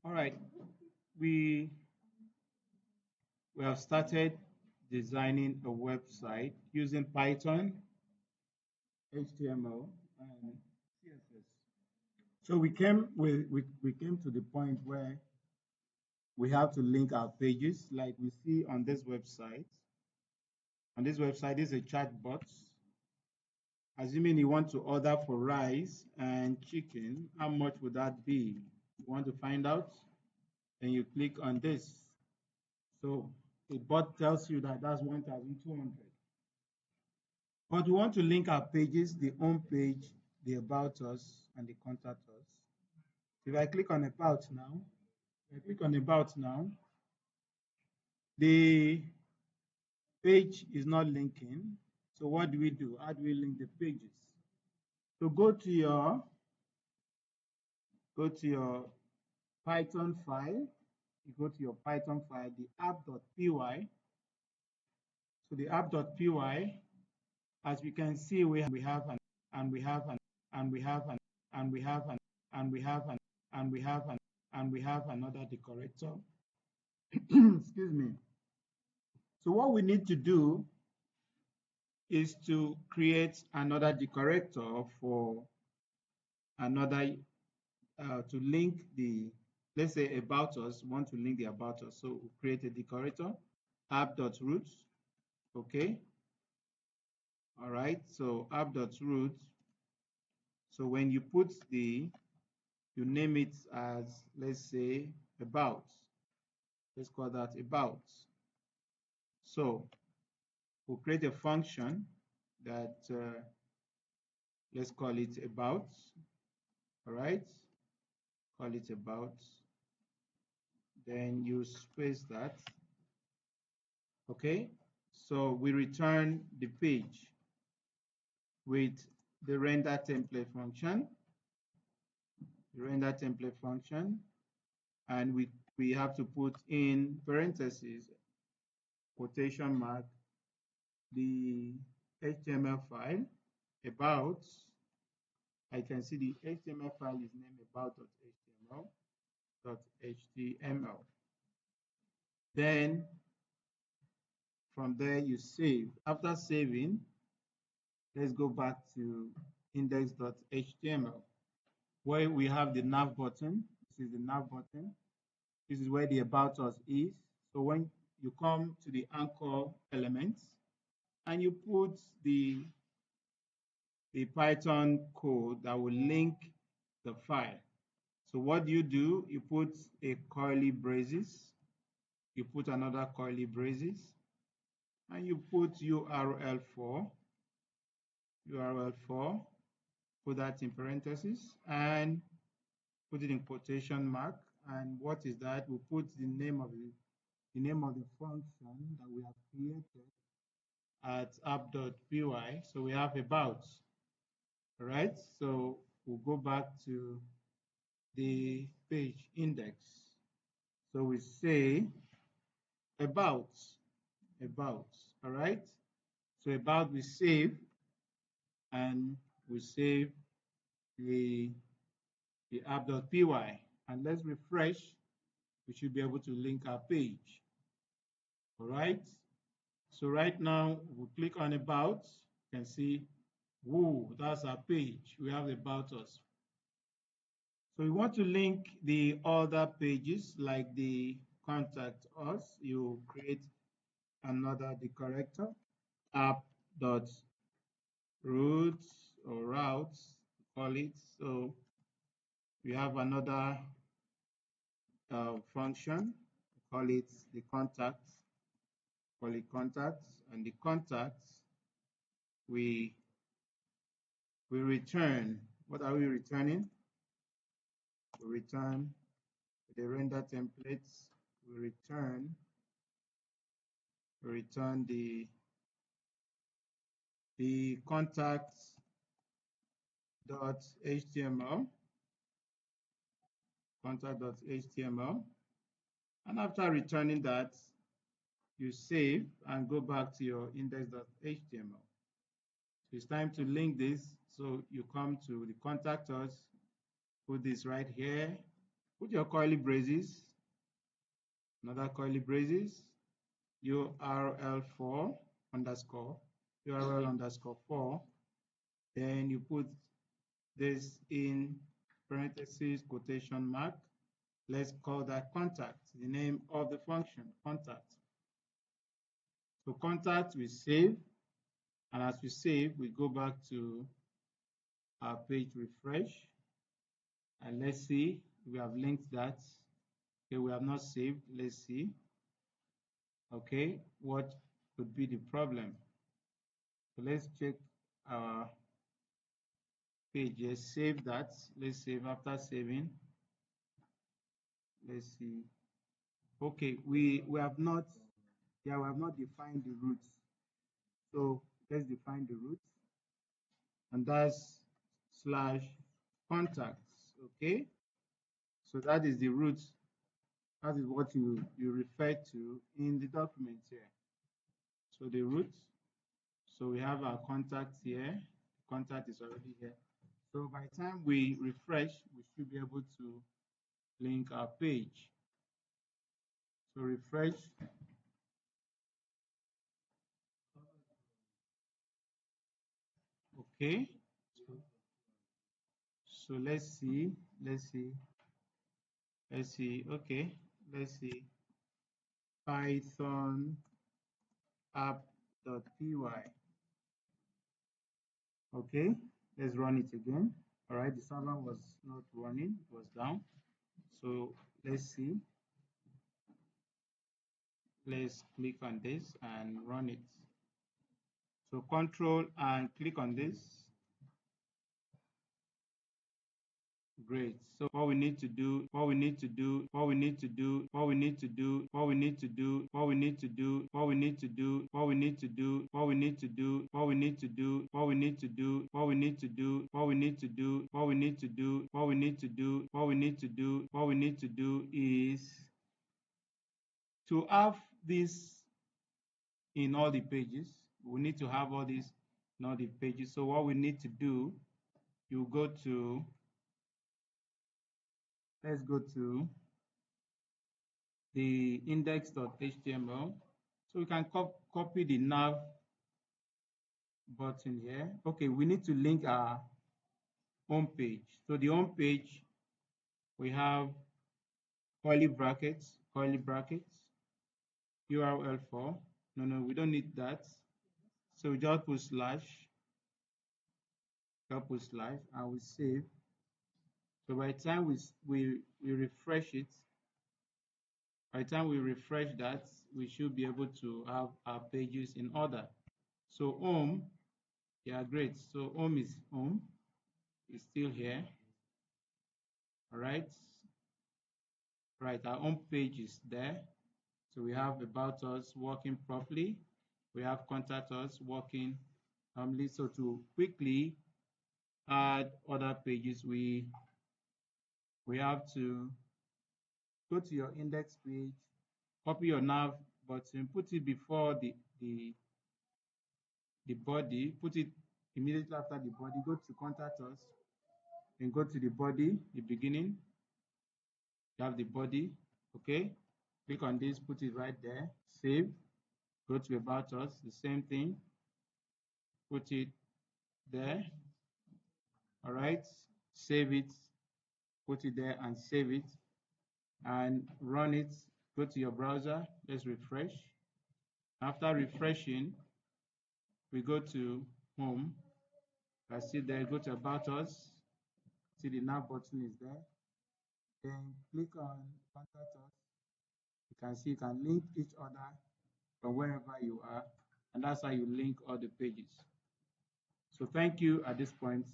All right, we we have started designing a website using Python, HTML, and CSS. So we came to the point where we have to link our pages, like we see on this website. On this website is a chat bot. Assuming you want to order for rice and chicken, how much would that be? You want to find out? Then you click on this. So the bot tells you that that's 1,200. But we want to link our pages, the home page, the about us, and the contact us. If I click on about now, the page is not linking. So what do we do? How do we link the pages? So go to your Python file. You go to your Python file, the app.py. So the app.py, as we can see, we have an and we have an and we have an and we have an and we have an and we have an and we have another decorator. Excuse me. So what we need to do is to create another decorator for another to link the, let's say about us, want to link the about us. So we'll create a decorator, app.root. Okay. All right. So app.root. So when you put you name it as, let's say, about. Let's call that about. So we'll create a function that let's call it about. All right. Call it about. Then you space that. Okay. So we return the page with the render template function. The render template function. And we have to put in parentheses, quotation mark, the HTML file about. I can see the HTML file is named about.html. Then from there you save. After saving, let's go back to index.html where we have the nav button. This is the nav button. This is where the about us is. So when you come to the anchor elements and you put the Python code that will link the file. So what do? You put a curly braces, you put another curly braces, and you put URL4, put that in parentheses, and put it in quotation mark. And what is that? We put the name of the function that we have created at app.py. So we have about. All right. So we'll go back to the page index. So we say about. All right. So about we save, and we save the app.py, and let's refresh. We should be able to link our page. All right. So right now we click on about. You can see, whoa, that's our page. We have about us. So we want to link the other pages like the contact us. You create another decorator, app.root or routes, call it. So we have another function, call it the contacts, and the contacts we return. What are we returning? We return the render templates. We return the contact.html, and after returning that, you save and go back to your index.html. So it's time to link this. So you come to the contact us, put this right here, Put your curly braces, another curly braces, URL4 underscore, URL underscore 4. Then you put this in parentheses, quotation mark. Let's call that contact, the name of the function, contact. So contact we save, and as we save, we go back to our page refresh, and let's see, we have linked that. Okay, we have not saved. Let's see. Okay, what could be the problem? So let's check our page. Yes, save that. Let's save. After saving, let's see. Okay, we have not, yeah, we have not defined the roots. So let's define the roots, and that's slash contacts. Okay, so that is the root. That is what you refer to in the document here. So the root. So we have our contact here. Contact is already here. So by the time we refresh, we should be able to link our page. So refresh. Okay. So let's see. Okay. Let's see. Python app.py. Okay. Let's run it again. All right. The server was not running. It was down. So let's see. Let's click on this and run it. So control and click on this. Great. So what we need to do, what we need to do, what we need to do, what we need to do, what we need to do, what we need to do, what we need to do, what we need to do, what we need to do, what we need to do, what we need to do, what we need to do, what we need to do, what we need to do, what we need to do, what we need to do, what we need to do is to have this in all the pages. We need to have all these in all the pages. So what we need to do, you go to, let's go to the index.html. So we can copy the nav button here. Okay, we need to link our home page. So the home page, we have curly brackets, URL4. No, we don't need that. So we just put slash, and we save. So by the time we refresh it, by the time we refresh that, we should be able to have our pages in order. So home, yeah, great. So home is still here. All right. Right, our home page is there. So we have about us working properly. We have contact us working normally. So to quickly add other pages, we have to go to your index page, copy your nav button, put it before the body, put it immediately after the body, go to contact us, and go to the body, the beginning, you have the body, okay? Click on this, put it right there, save, go to about us, the same thing, put it there, all right? Save it, put it there and save it, and run it, go to your browser, let's refresh. After refreshing, we go to home, I see there, go to about us, see the nav button is there, then click on contact us. You can see you can link each other from wherever you are, and that's how you link all the pages. So thank you at this point.